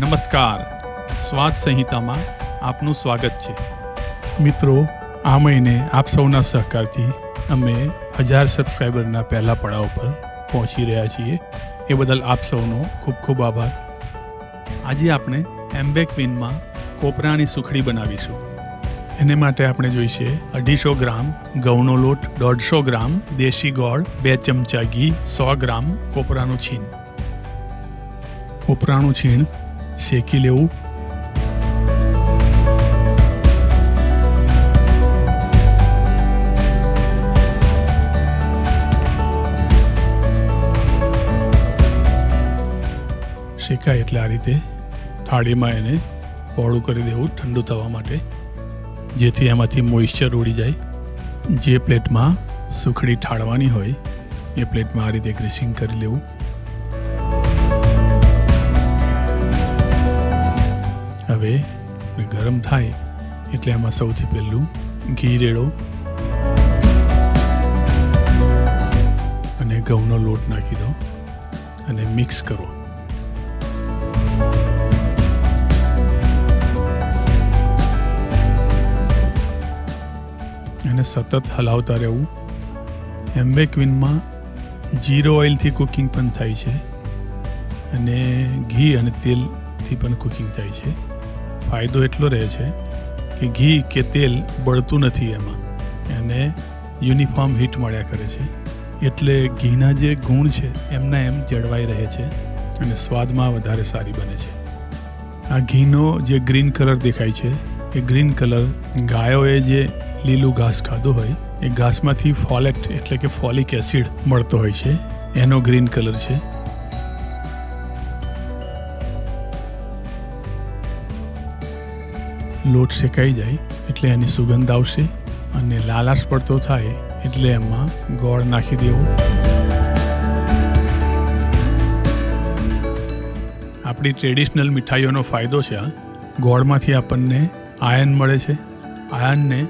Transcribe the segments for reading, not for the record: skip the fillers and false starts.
નમસ્કાર, સ્વાદ સંહિતામાં આપનું સ્વાગત છે. મિત્રો, આ મહિને આપ સૌના સહકારથી અમે 1000 સબસ્ક્રાઈબરના પહેલા પડાવ પર પહોંચી રહ્યા છીએ. એ બદલ આપ સૌનો ખૂબ ખૂબ આભાર. આજે આપણે એમ્બેક વિનમાં કોપરાની સુખડી બનાવીશું. એને માટે આપણે જોઈશે 250 ગ્રામ ઘઉંનો લોટ, 150 ગ્રામ દેશી ગોળ, 2 ચમચા ઘી, 100 ગ્રામ કોપરાનું છીણ. કોપરાનું છીણ શેકી લેવું. શેકાય એટલે આ રીતે થાળીમાં એને પહોળું કરી દેવું ઠંડુ થવા માટે, જેથી એમાંથી મોઇશ્ચર ઉડી જાય. જે પ્લેટમાં સુખડી ઠાળવાની હોય એ પ્લેટમાં આ રીતે ગ્રીસિંગ કરી લેવું. હવે ગરમ થાય એટલે એમાં સૌથી પહેલું ઘી રેડો અને ઘઉંનો લોટ નાખી દો અને મિક્સ કરો. અને સતત હલાવતા રહેવું. એમ્બેક વિનમાં જીરો ઓઇલથી કુકિંગ પણ થાય છે અને ઘી અને તેલથી પણ કુકિંગ થાય છે. ફાયદો એટલો રહે છે કે ઘી કે તેલ બળતું નથી, એમાં એને યુનિફોર્મ હીટ મળ્યા કરે છે, એટલે ઘીના જે ગુણ છે એમના એમ જળવાઈ રહે છે અને સ્વાદમાં વધારે સારી બને છે. આ ઘીનો જે ગ્રીન કલર દેખાય છે એ ગ્રીન કલર ગાયોએ જે લીલું ઘાસ ખાધું હોય એ ઘાસમાંથી ફોલેટ એટલે કે ફોલિક એસિડ મળતો હોય છે, એનો ગ્રીન કલર છે. લોટ શેકાઈ જાય એટલે એની સુગંધ આવશે અને લાલાશ પડતો થાય એટલે એમાં ગોળ નાખી દેવો. આપણી ટ્રેડિશનલ મીઠાઈઓનો ફાયદો છે. આ ગોળમાંથી આપણને આયર્ન મળે છે. આયર્નને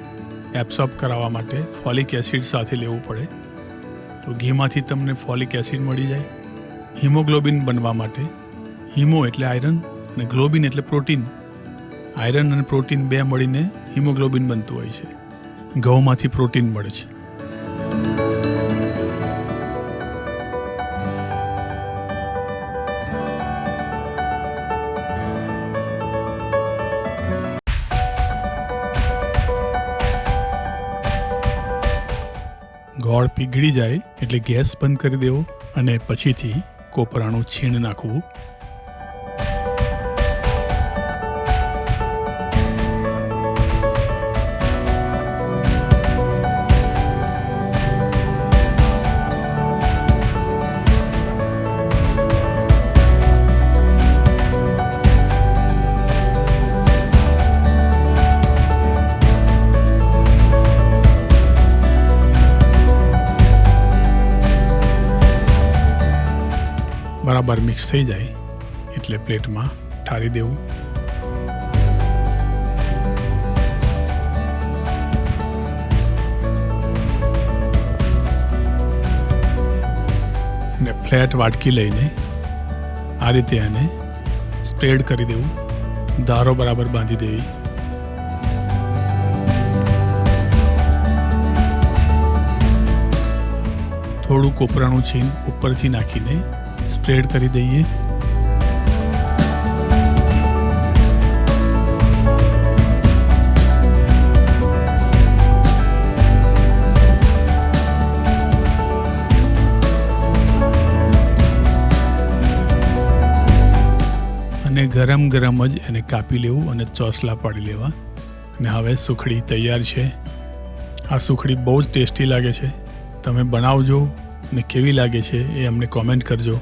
એબ્સોર્બ કરાવવા માટે ફોલિક એસિડ સાથે લેવું પડે, તો ઘીમાંથી તમને ફોલિક એસિડ મળી જાય. હિમોગ્લોબિન બનવા માટે, હિમો એટલે આયરન અને ગ્લોબિન એટલે પ્રોટીન, આયરન અને પ્રોટીન બે મળીને હિમોગ્લોબિન બનતું હોય છે. ઘઉંમાંથી પ્રોટીન મળે છે. ગોળ પીગળી જાય એટલે ગેસ બંધ કરી દેવો અને પછીથી કોપરાનું છીણ નાખવું. બરાબર મિક્સ થઈ જાય એટલે પ્લેટમાં ઠારી દેવું. ને ફ્લેટ વાટકી લઈને આ રીતે એને સ્પ્રેડ કરી દેવું. ધારો બરાબર બાંધી દેવી. થોડું કોપરાનું છીણ ઉપરથી નાખીને સ્પ્રેડ કરી દઈએ. અને ગરમ ગરમ જ એને કાપી લેવું અને ચોસલા પાડી લેવા. અને હવે સુખડી તૈયાર છે. આ સુખડી બહુ જ ટેસ્ટી લાગે છે. તમે બનાવજો અને કેવી લાગે છે એ અમને કોમેન્ટ કરજો.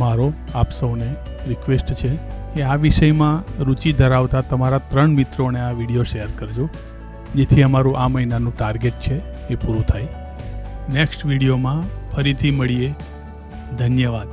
મારો આપ સૌને રિક્વેસ્ટ છે કે આ વિષયમાં રુચિ ધરાવતા તમારા 3 મિત્રોને આ વિડીયો શેર કરજો, જેથી અમારું આ મહિનાનું ટાર્ગેટ છે એ પૂરું થાય. નેક્સ્ટ વિડીયોમાં ફરીથી મળીએ. ધન્યવાદ.